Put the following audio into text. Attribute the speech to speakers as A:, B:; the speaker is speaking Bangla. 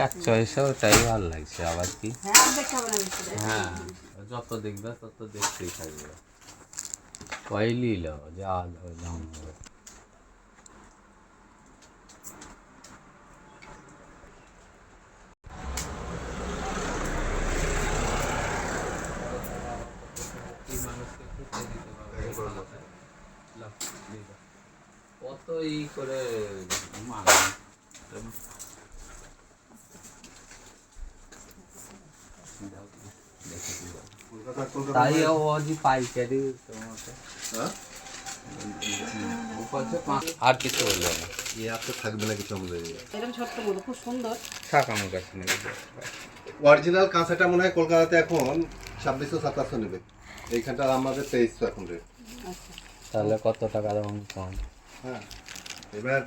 A: এক চয়েসে ওটাই ভালো লাগছে আবার কি। হ্যাঁ, যত দেখবে তত দেখতেই থাকবে। কইলিল যা দাম হবে। কত ই করে তাই অজি পাইকারি তোমাকে আর কিছু বললো না।
B: ইয়ে আর তো থাকবে না কিছু আমাদের
C: এরকম ছোট্ট বলো, খুব সুন্দর।
A: থাক আমার কাছে নেই।
B: অরিজিনাল কাঁচাটা মনে হয় কলকাতাতে এখন 2600-2700 নেবে, এইখানটা আমাদের 2300 এখন রেট।
C: আচ্ছা,
A: তাহলে কত টাকা দাম কম?
B: হ্যাঁ, এবার